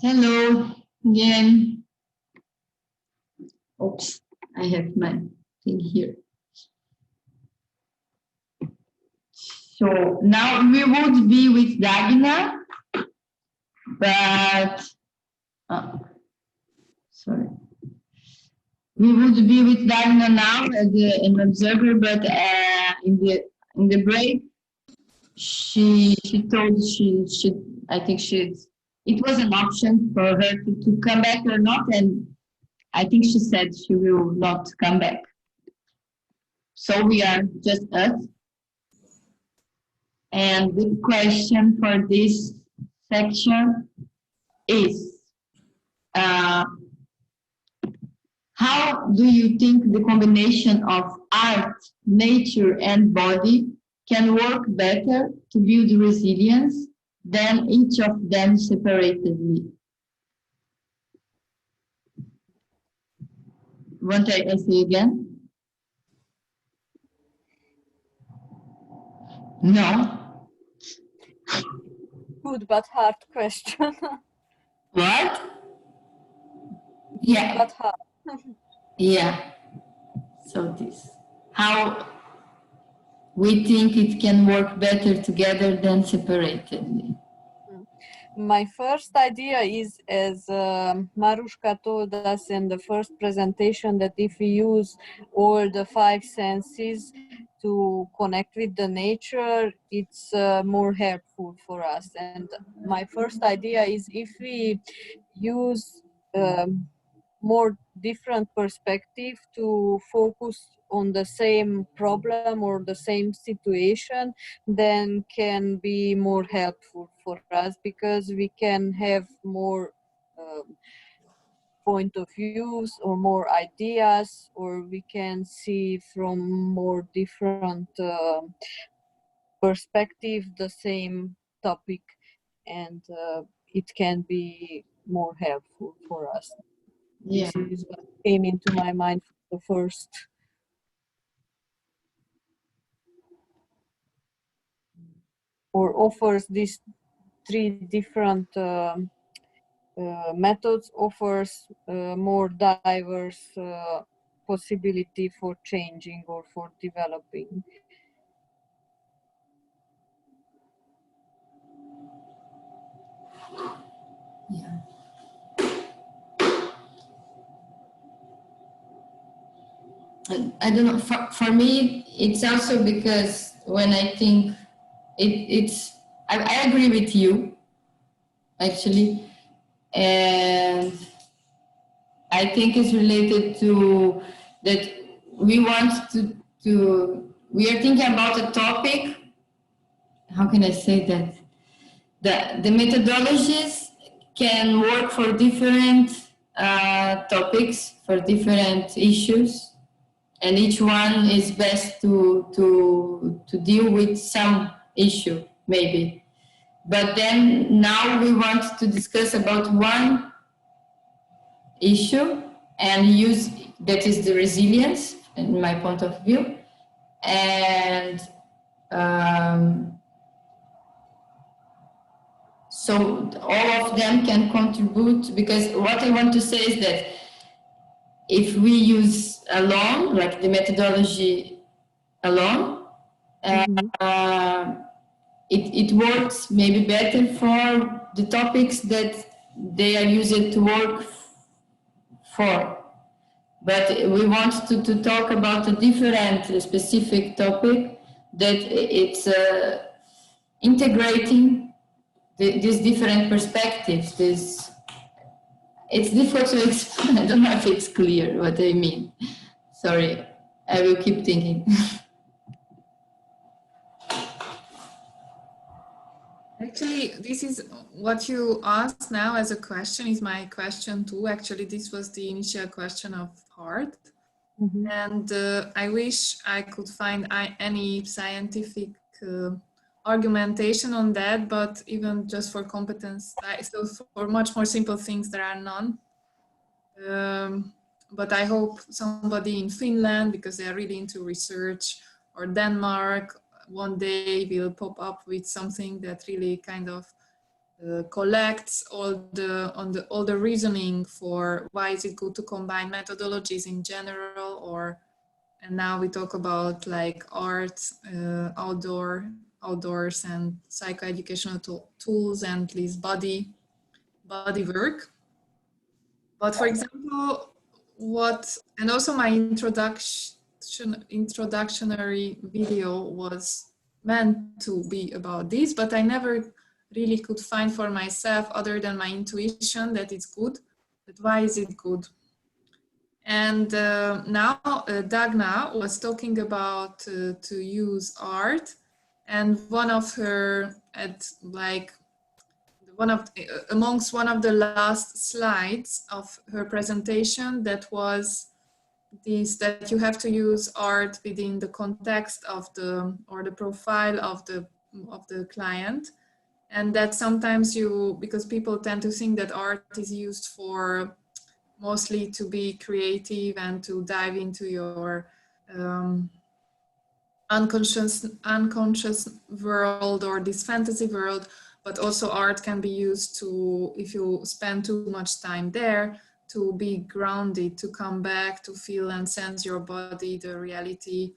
Hello again. Oops, I have my thing here. So now we would be with Dagina, but sorry. We would be with Dagina now as an observer, but in the break, she told she I think it was an option for her to come back or not, and I think she said she will not come back. So we are just us. And the question for this section is, how do you think the combination of art, nature, and body can work better to build resilience than each of them separately? Want I say again? No. Good but hard question. What? Good Yeah. but hard. Yeah. So this. How we think it can work better together than separately. My first idea is, as Marushka told us in the first presentation, that if we use all the five senses to connect with the nature, it's more helpful for us. And my first idea is, if we use more different perspective to focus on the same problem or the same situation, then can be more helpful for us, because we can have more point of views or more ideas, or we can see from more different perspective the same topic, and it can be more helpful for us. Yeah. This is what came into my mind the first. Or offers these three different methods, offers more diverse possibility for changing or for developing. Yeah. I don't know. For me, it's also because when I think I agree with you, actually, and I think it's related to that we want we are thinking about a topic. How can I say that? The methodologies can work for different topics, for different issues, and each one is best to deal with some issue, maybe. But then now we want to discuss about one issue and use that is the resilience, in my point of view, and so all of them can contribute, because what I want to say is that if we use alone, like the methodology alone, it works maybe better for the topics that they are used to work for. But we want to talk about a different specific topic that it's integrating these different perspectives. It's difficult to explain. I don't know if it's clear what I mean. Sorry, I will keep thinking. Actually, this is what you asked now as a question is my question too. Actually, this was the initial question of heart. And I wish I could find any scientific argumentation on that, but even just for competence, so for much more simple things, there are none. But I hope somebody in Finland, because they are really into research, or Denmark, one day will pop up with something that really kind of collects all the reasoning for why is it good to combine methodologies in general, and now we talk about like art, outdoors and psychoeducational tools and this body work. But for example, and also my introductionary video was meant to be about this, but I never really could find for myself, other than my intuition, that it's good. But why is it good? And now Dagna was talking about to use art, and one of her amongst one of the last slides of her presentation, that was this, that you have to use art within the context of the profile of the client, and that sometimes because people tend to think that art is used for mostly to be creative and to dive into your unconscious world or this fantasy world, but also art can be used to, if you spend too much time there, to be grounded, to come back, to feel and sense your body, the reality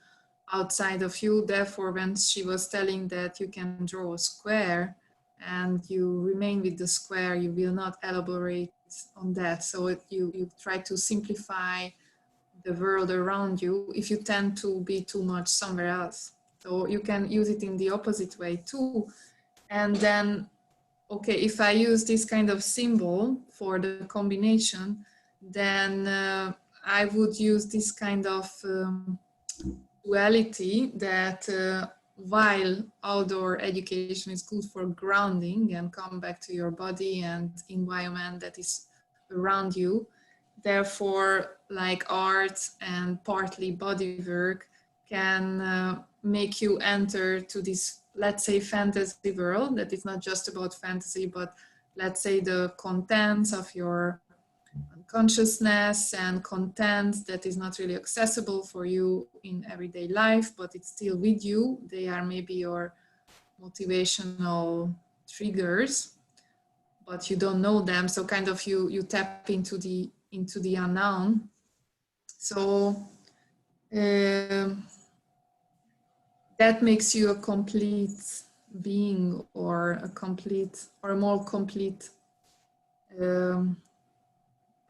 outside of you. Therefore, when she was telling that you can draw a square and you remain with the square, you will not elaborate on that. So you try to simplify the world around you if you tend to be too much somewhere else. So you can use it in the opposite way too. And then, okay, if I use this kind of symbol for the combination, then I would use this kind of duality that while outdoor education is good for grounding and come back to your body and environment that is around you, therefore like art and partly body work can make you enter to this, let's say, fantasy world that is not just about fantasy, but let's say the contents of your consciousness and content that is not really accessible for you in everyday life, but it's still with you. They are maybe your motivational triggers, but you don't know them. So kind of you tap into the unknown. So that makes you a complete being, or a more complete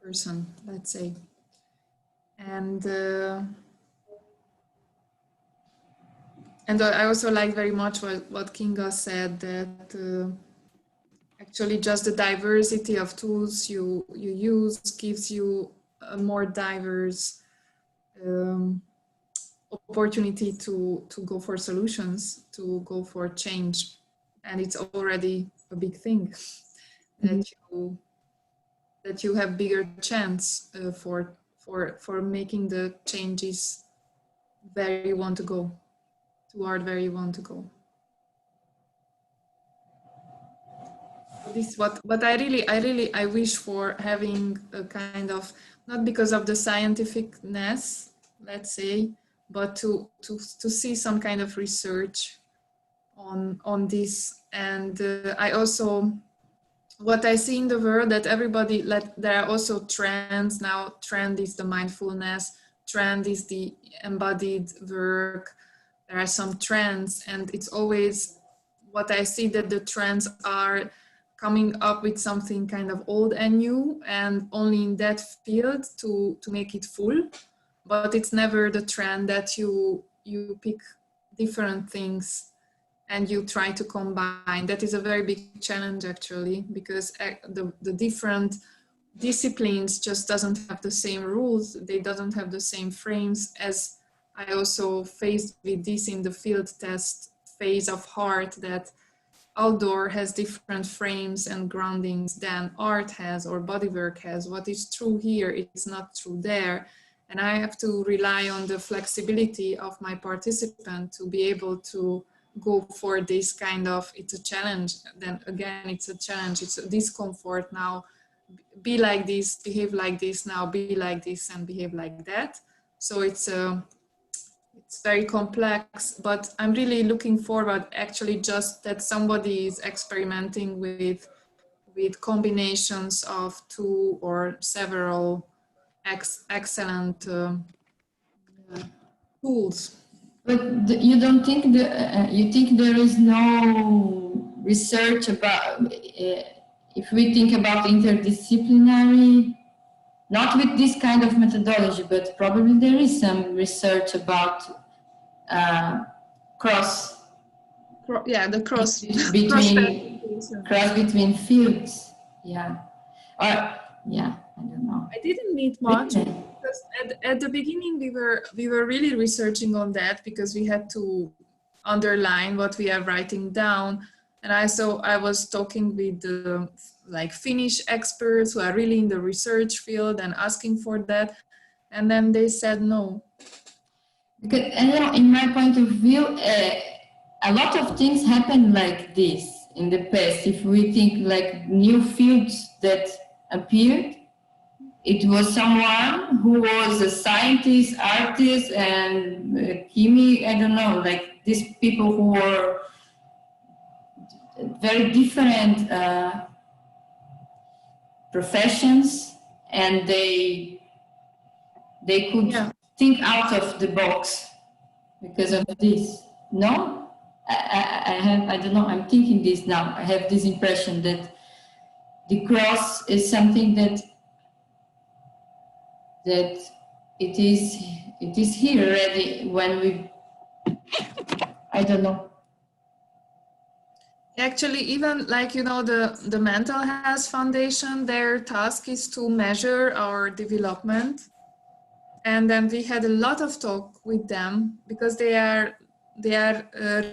person, let's say. And I also like very much what Kinga said, that actually just the diversity of tools you use gives you a more diverse opportunity to go for solutions, to go for change. And it's already a big thing that you have bigger chance for making the changes where you want to go, toward where you want to go. This is what I wish for, having a kind of, not because of the scientificness, let's say, but to see some kind of research on this. And I also, what I see in the world, that everybody, like, there are also trends now. Trend is the mindfulness, trend is the embodied work. There are some trends, and it's always what I see, that the trends are coming up with something kind of old and new, and only in that field to make it full. But it's never the trend that you pick different things and you try to combine. That is a very big challenge, actually, because the different disciplines just doesn't have the same rules. They doesn't have the same frames. As I also faced with this in the field test phase of heart, that outdoor has different frames and groundings than art has or bodywork has. What is true here is not true there. And I have to rely on the flexibility of my participant to be able to go for this kind of, it's a challenge. Then again, it's a challenge, it's a discomfort. Now be like this, behave like this, now be like this and behave like that. So it's very complex, but I'm really looking forward, actually, just that somebody is experimenting with with combinations of two or several excellent tools. But you don't think you think there is no research about if we think about interdisciplinary, not with this kind of methodology, but probably there is some research about cross the cross between fields. Yeah, or yeah, I don't know. I didn't meet much because at the beginning we were really researching on that because we had to underline what we are writing down, and I was talking with like Finnish experts who are really in the research field and asking for that, and then they said no. Because in my point of view, a lot of things happen like this in the past. If we think like new fields that appeared, it was someone who was a scientist, artist, and I don't know, like these people who were very different professions, and they could think out of the box because of this. No, I don't know. I'm thinking this now. I have this impression that the cross is something that it is here already when we. I don't know. Actually, even like, the Mental Health Foundation, their task is to measure our development. And then we had a lot of talk with them because they are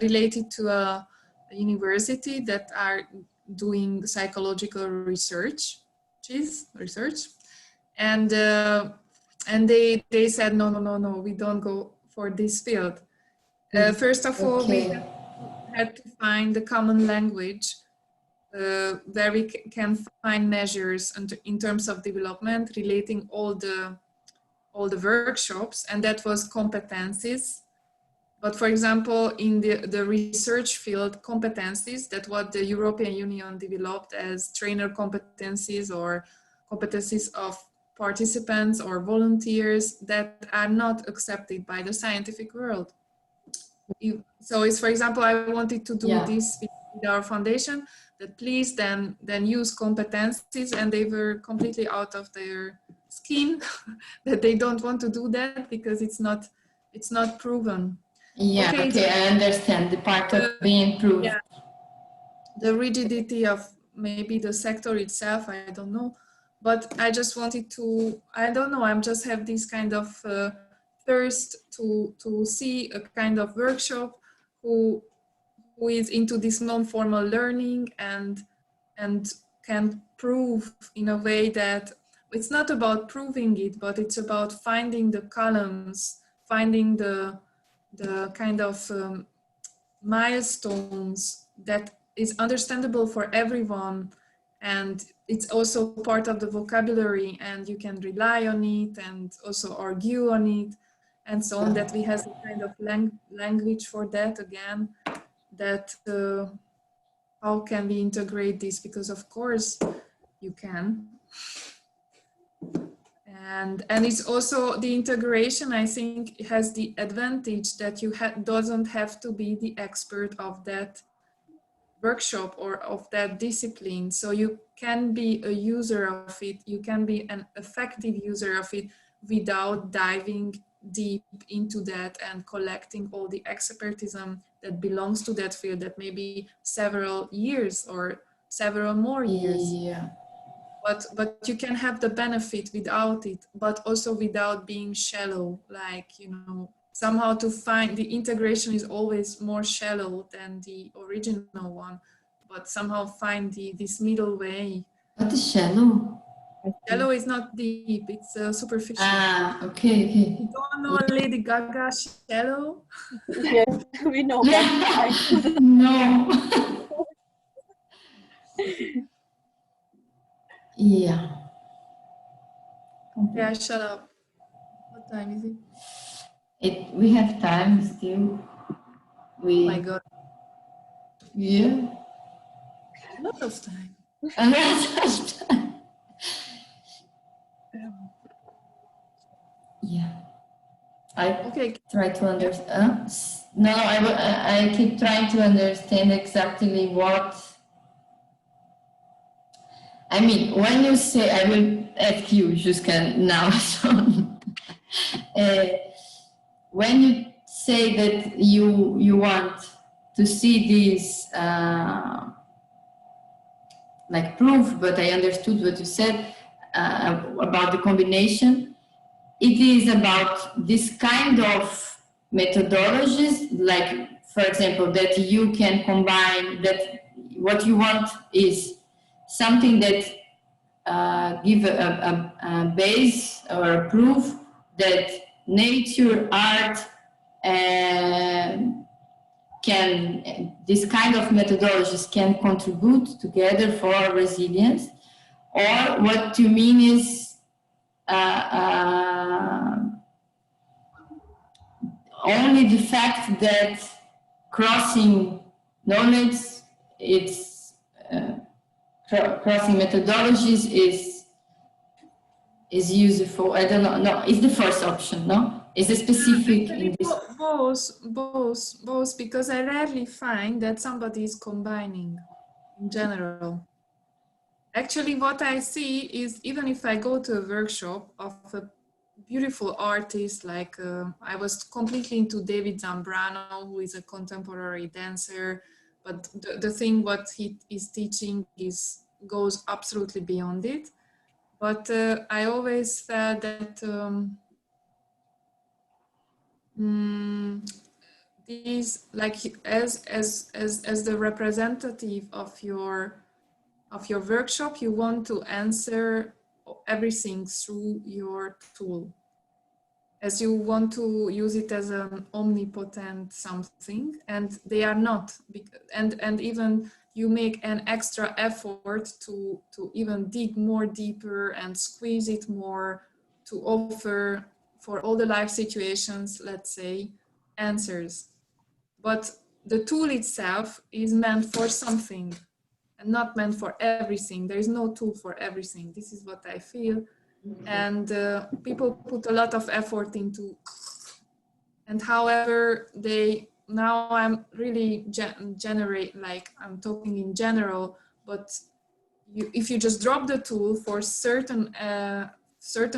related to a university that are doing psychological research. And they said, no, we don't go for this field. First of all, we had to find the common language where we can find measures in terms of development relating all the workshops, and that was competencies. But for example, in the research field, competencies, that what the European Union developed as trainer competencies or competencies of participants or volunteers, that are not accepted by the scientific world. So it's, for example, I wanted to do this with our foundation, that please then use competencies, and they were completely out of their skin that they don't want to do that because it's not proven. Yeah, okay, I understand the part of being proved. Yeah. The rigidity of maybe the sector itself, I don't know, but I just wanted to, I don't know, I'm just have this kind of thirst to see a kind of workshop who is into this non-formal learning and can prove in a way that it's not about proving it, but it's about finding the columns, finding the kind of milestones that is understandable for everyone, and it's also part of the vocabulary, and you can rely on it and also argue on it and so on, that we have a kind of language for that again, that how can we integrate this, because of course you can. And it's also the integration, I think, has the advantage that you doesn't have to be the expert of that workshop or of that discipline. So you can be a user of it, you can be an effective user of it without diving deep into that and collecting all the expertism that belongs to that field, that may be several years or several more years. Yeah. But you can have the benefit without it, but also without being shallow, like, somehow to find the integration is always more shallow than the original one, but somehow find this middle way. What is shallow? Shallow is not deep, it's superficial. Ah, okay. You don't know Lady Gaga shallow? Yes, we know. No. Yeah. Yeah, shut up. What time is it? We have time still. Oh my God. Yeah. A lot of time. Yeah, I Okay. try to understand. No, I keep trying to understand exactly what. I mean, when you say, I will ask you, Juskan, now. So, when you say that you want to see this like proof, but I understood what you said about the combination. It is about this kind of methodologies, like, for example, that you can combine, that what you want is something that give a base or a proof that nature, art, can, this kind of methodologies can contribute together for resilience. Or what you mean is uh, uh, only the fact that crossing knowledge, it's crossing methodologies is useful. I don't know. No, it's the first option. No, is it specific in this? Both, because I rarely find that somebody is combining in general. Actually, what I see is, even if I go to a workshop of a beautiful artist, like I was completely into David Zambrano, who is a contemporary dancer, but the thing what he is teaching goes absolutely beyond it. But I always felt that these, like, as the representative of your workshop, you want to answer everything through your tool, as you want to use it as an omnipotent something, and they are not. And even you make an extra effort to even dig more deeper and squeeze it more to offer for all the life situations, let's say, answers. But the tool itself is meant for something and not meant for everything. There is no tool for everything. This is what I feel. And people put a lot of effort into, and however now I'm really like, I'm talking in general, but if you just drop the tool for certain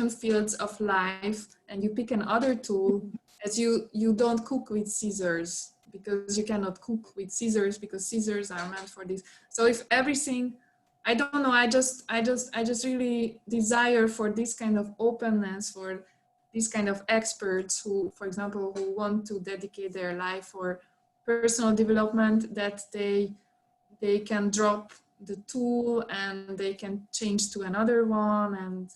fields of life and you pick another tool, as you don't cook with scissors, because you cannot cook with scissors, because scissors are meant for this. So if everything, I don't know, I just really desire for this kind of openness, for these kind of experts who, for example, who want to dedicate their life for personal development, that they can drop the tool and they can change to another one, and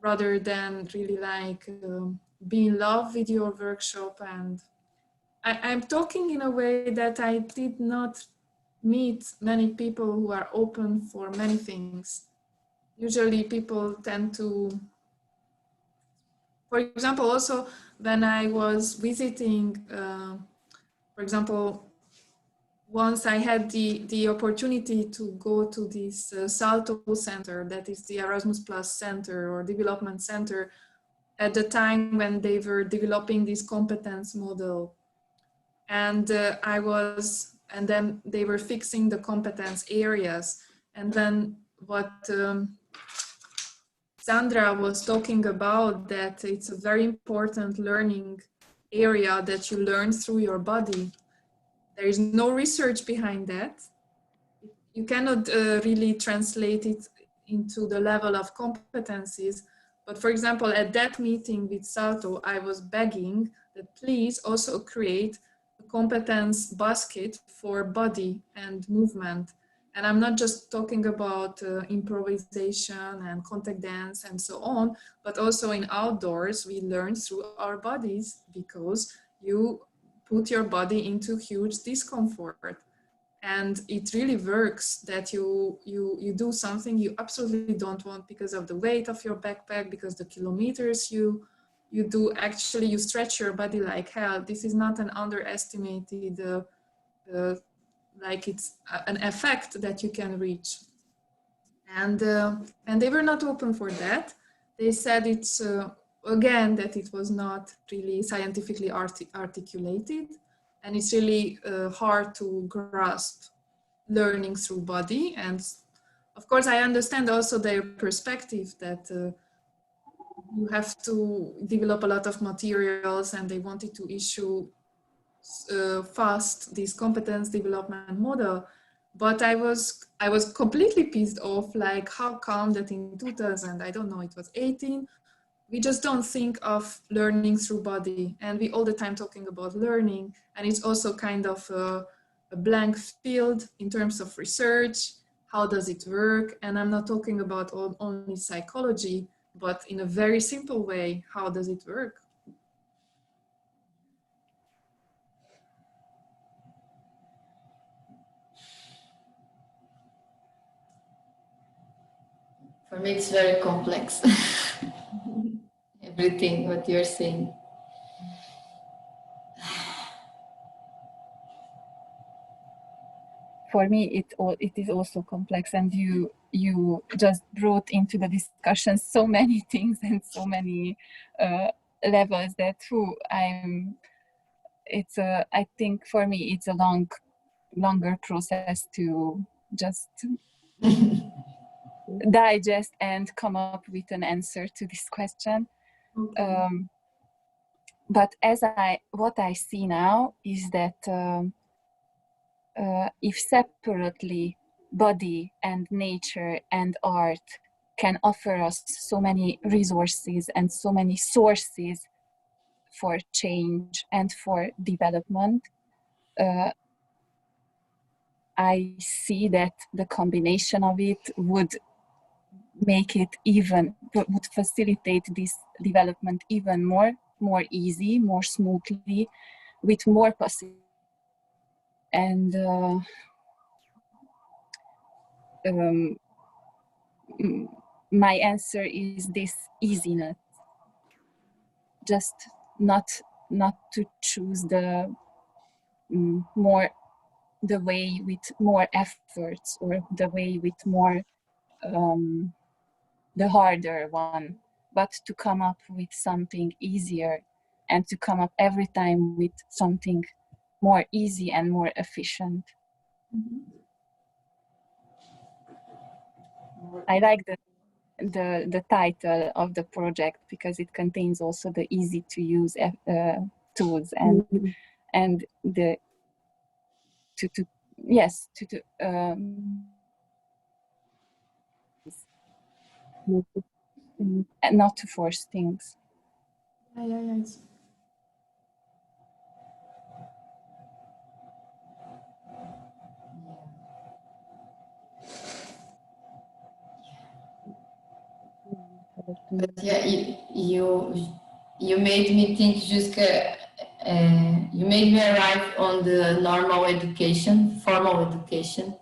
rather than really like be in love with your workshop. And I'm talking in a way that I did not meet many people who are open for many things. Usually people tend to, for example, also when I was visiting, for example, once I had the opportunity to go to this Salto Center, that is the Erasmus Plus Center or Development Center, at the time when they were developing this competence model. And and then they were fixing the competence areas. And then what Sandra was talking about, that it's a very important learning area that you learn through your body. There is no research behind that. You cannot really translate it into the level of competencies. But for example, at that meeting with Salto, I was begging that please also create a competence basket for body and movement. And I'm not just talking about improvisation and contact dance and so on, but also in outdoors, we learn through our bodies, because you put your body into huge discomfort. And it really works that you do something you absolutely don't want because of the weight of your backpack, because the kilometers you do, actually you stretch your body like hell. This is not an underestimated like, it's an effect that you can reach. and they were not open for that. They said it's again that it was not really scientifically articulated, and it's really hard to grasp learning through body. And of course, I understand also their perspective that you have to develop a lot of materials, and they wanted to issue fast this competence development model. But I was completely pissed off, like how come that in 2000, I don't know, it was 18, we just don't think of learning through body, and we all the time talking about learning, and it's also kind of a blank field in terms of research. How does it work? And I'm not talking about only psychology, but in a very simple way, how does it work? For me, it's very complex. Everything what you're saying. For me, it is also complex, and you just brought into the discussion so many things and so many levels that I think for me it's a longer process to just digest and come up with an answer to this question. Okay. But what I see now is that if separately body and nature and art can offer us so many resources and so many sources for change and for development, I see that the combination of it would facilitate this development even more easy, more smoothly, with more possibilities. And my answer is this easiness. Just not to choose the way with more efforts, or the way with more the harder one, but to come up with something easier, and to come up every time with something more easy and more efficient. I like the title of the project because it contains also the easy to use tools and the and not to force things. Yeah. But yeah, you made me think, Juska, you made me arrive on the normal education, formal education.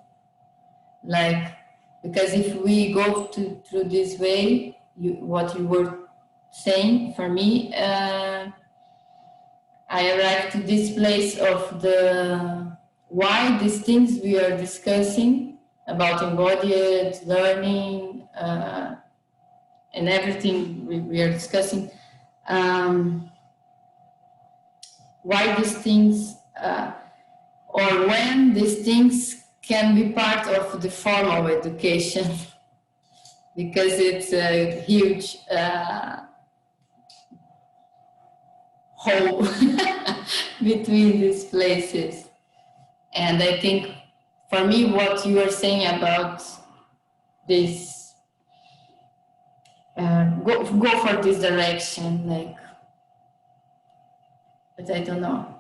Like, because if we go through this way, what you were saying, for me, I arrived to this place of why these things we are discussing about embodied learning, and everything we are discussing, why these things, or when these things can be part of the formal education, because it's a huge hole between these places. And I think for me, what you are saying about this, go for this direction, like, but I don't know.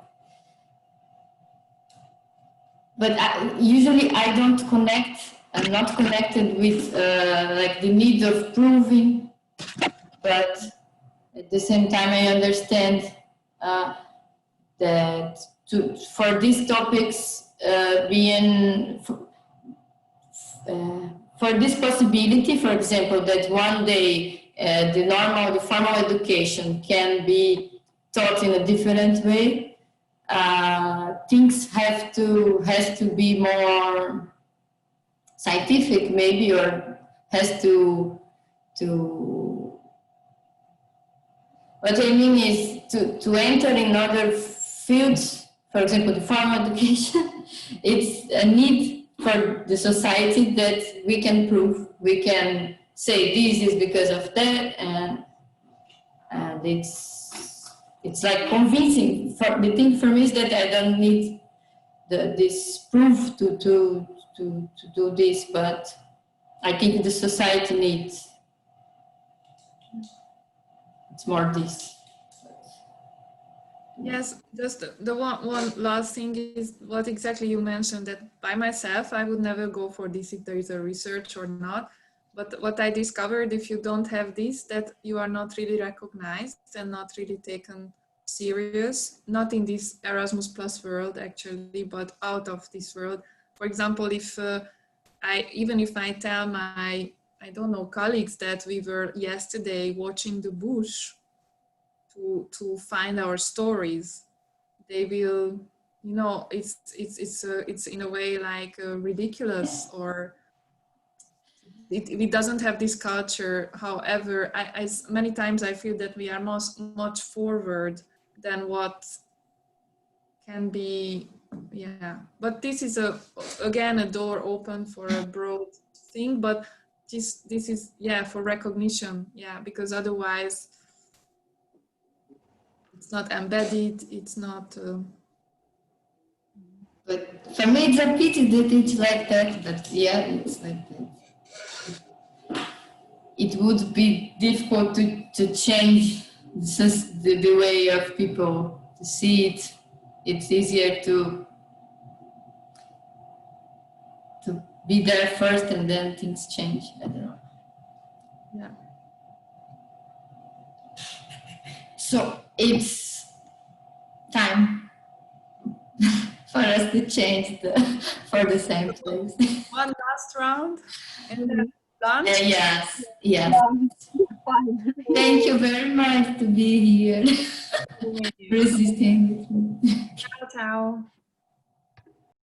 But usually I don't connect. I'm not connected with like the need of proving, but at the same time I understand that for these topics being for this possibility, for example, that one day the formal education can be taught in a different way. Things has to be more scientific, maybe, or has to what I mean is to enter in other fields, for example, the formal education. It's a need for the society that we can prove, we can say this is because of that, and it's like convincing. The thing for me is that I don't need this proof to do this, but I think the society needs. It's more this. Yes, just the one last thing is what exactly you mentioned, that by myself, I would never go for this if there is a research or not. But what I discovered, if you don't have this, that you are not really recognized and not really taken serious, not in this Erasmus Plus world actually, but out of this world. For example, if even if I tell my, I don't know, colleagues that we were yesterday watching the bush to find our stories, they will, you know, it's in a way like ridiculous, or it doesn't have this culture. However, I many times I feel that we are much forward than what can be. Yeah, but this is again a door open for a broad thing, but this is, yeah, for recognition, yeah, because otherwise it's not embedded, it's not But for me, it's a pity that it's like that. But yeah, it's like that. It would be difficult to change the way of people to see it. It's easier to be there first and then things change. I don't know. yeah. So it's time for us to change for the same place. One last round and then lunch. Yes, yes. Fine. Thank you very much to be here, resisting with me. Ciao, ciao.